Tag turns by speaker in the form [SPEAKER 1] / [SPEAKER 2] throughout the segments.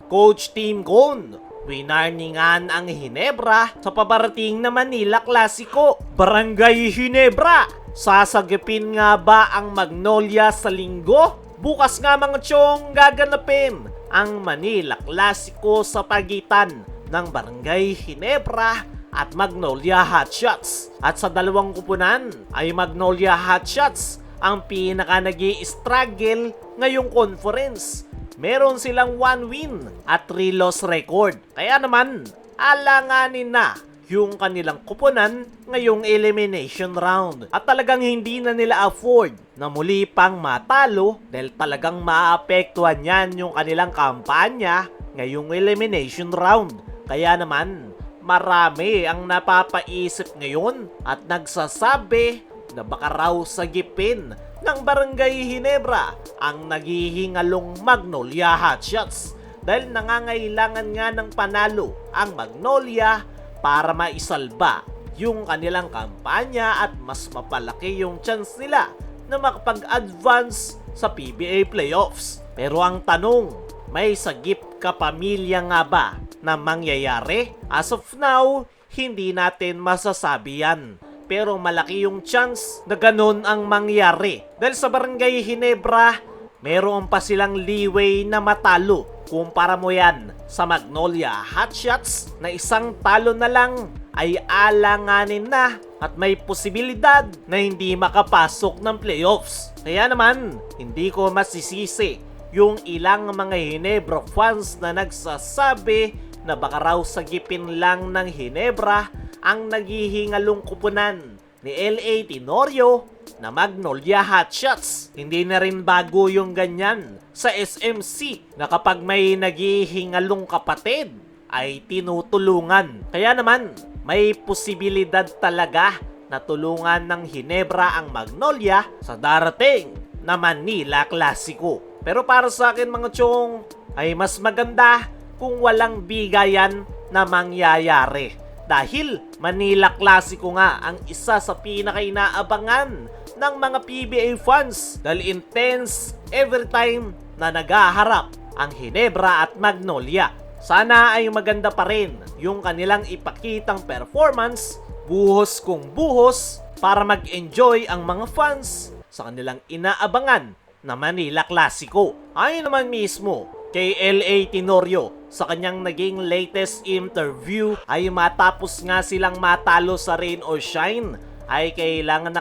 [SPEAKER 1] Coach Team Cone, winarningan ang Hinebra sa paparating na Manila Clasico. Barangay Hinebra, sasagipin nga ba ang Magnolia sa linggo? Bukas nga mga tiyong gaganapin ang Manila Clasico sa pagitan ng Barangay Hinebra at Magnolia Hotshots. At sa dalawang kupunan ay Magnolia Hotshots ang pinaka nag-i-struggle ngayong conference. Meron silang 1 win at 3 loss record. Kaya naman, alanganin na yung kanilang kupunan ngayong elimination round. At talagang hindi na nila afford na muli pang matalo dahil talagang maapektuhan yan yung kanilang kampanya ngayong elimination round. Kaya naman, marami ang napapaisip ngayon at nagsasabi na baka raw sagipin ng Barangay Hinebra ang naghihingalong Magnolia Hotshots dahil nangangailangan nga ng panalo ang Magnolia para maisalba yung kanilang kampanya at mas mapalaki yung chance nila na makapag-advance sa PBA playoffs. Pero ang tanong, may sagip kapamilya nga ba na mangyayari? As of now, hindi natin masasabi yan. Pero malaki yung chance na ganun ang mangyari. Dahil sa Barangay Hinebra, meron pa silang leeway na matalo. Kumpara mo yan sa Magnolia Hotshots na isang talo na lang ay alanganin na at may posibilidad na hindi makapasok ng playoffs. Kaya naman, hindi ko masisisi yung ilang mga Hinebra fans na nagsasabi na baka raw sagipin lang ng Hinebra ang naghihingalong kupunan ni L.A. Tenorio na Magnolia Hotshots. Hindi na rin bago yung ganyan sa SMC na kapag may naghihingalong kapatid ay tinutulungan. Kaya naman, may posibilidad talaga na tulungan ng Hinebra ang Magnolia sa darating na Manila Clasico. Pero para sa akin mga tiyong, ay mas maganda kung walang bigayan na mangyayari. Dahil Manila Clasico nga ang isa sa pinaka-inaabangan ng mga PBA fans dahil intense every time na nagaharap ang Hinebra at Magnolia. Sana ay maganda pa rin yung kanilang ipakitang performance, buhos kung buhos, para mag-enjoy ang mga fans sa kanilang inaabangan na Manila Clasico. Ayon naman mismo kay L.A. Tenorio sa kanyang naging latest interview ay matapos nga silang matalo sa rain or shine ay kailangan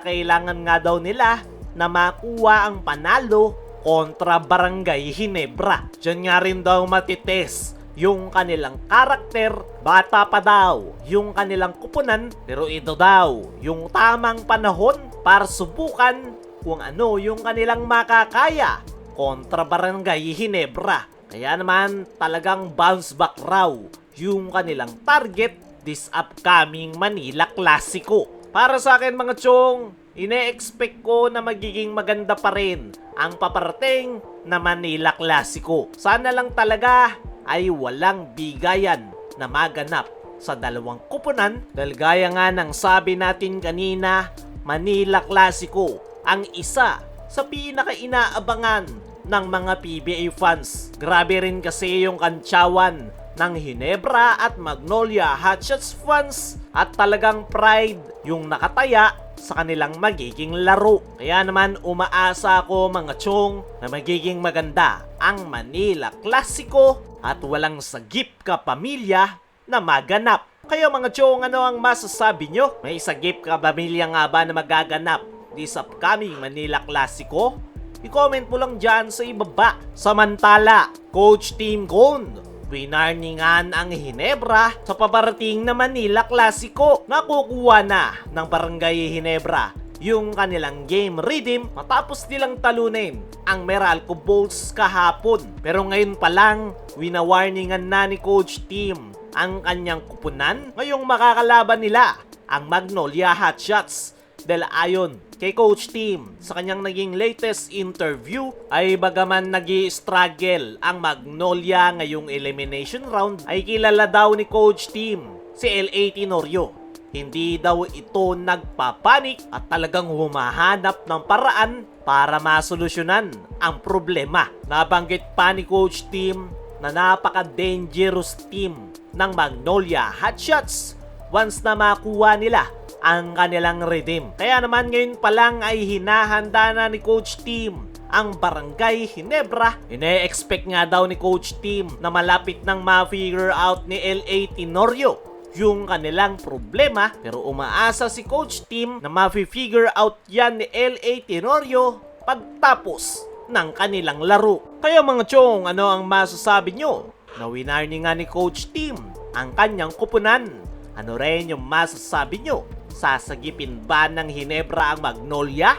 [SPEAKER 1] nga daw nila na makuha ang panalo kontra Barangay Hinebra. Diyan nga rin daw matitest yung kanilang karakter. Bata pa daw yung kanilang kupunan, pero ito daw yung tamang panahon para subukan kung ano yung kanilang makakaya kontra Barangay Hinebra. Kaya naman talagang bounce back raw yung kanilang target this upcoming Manila Clasico. Para sa akin mga tiyong, ine-expect ko na magiging maganda pa rin ang paparating na Manila Clasico. Sana lang talaga ay walang bigayan na maganap sa dalawang kupunan dahil gaya nga ng sabi natin kanina, Manila Clasico ang isa sa pinaka-inaabangan ng mga PBA fans. Grabe rin kasi yung kantsawan ng Hinebra at Magnolia Hotshots fans at talagang pride yung nakataya sa kanilang magiging laro. Kaya naman umaasa ako mga tiyong na magiging maganda ang Manila Clasico at walang sagip ka pamilya na maganap. Kayo mga tiyong, ano ang masasabi nyo? May sagip ka pamilya nga ba na magaganap this upcoming Manila Clasico? I-comment mo lang dyan sa ibaba. Samantala, Coach Team Cone, winarningan ang Hinebra sa paparating na Manila Clasico. Nakukuha na ng Barangay Hinebra yung kanilang game rhythm matapos nilang talunin ang Meralco Bulls kahapon. Pero ngayon pa lang, winawarningan na ni Coach Team ang kanyang kupunan ngayong makakalaban nila ang Magnolia Hotshots. Dahil ayon kay Coach Team sa kanyang naging latest interview ay bagaman nag-i-struggle ang Magnolia ngayong elimination round ay kilala daw ni Coach Team si L.A. Tenorio. Hindi daw ito nagpapanik at talagang humahanap ng paraan para masolusyonan ang problema. Nabanggit pa ni Coach Team na napaka-dangerous team ng Magnolia Hotshots once na makuha nila ang kanilang redeem. Kaya naman ngayon pa lang ay hinahanda na ni Coach Team ang Barangay Ginebra. Ine-expect nga daw ni Coach Team na malapit nang ma-figure out ni LA Tenorio yung kanilang problema, pero umaasa si Coach Team na ma-figure out yan ni LA Tenorio pagtapos ng kanilang laro. Kaya mga chong, ano ang masasabi nyo? Na winarning nga ni Coach Team ang kanyang kupunan. Ano rin yung masasabi nyo? Sasagipin ba ng Ginebra ang Magnolia?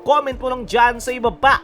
[SPEAKER 1] Comment mo lang dyan sa ibaba.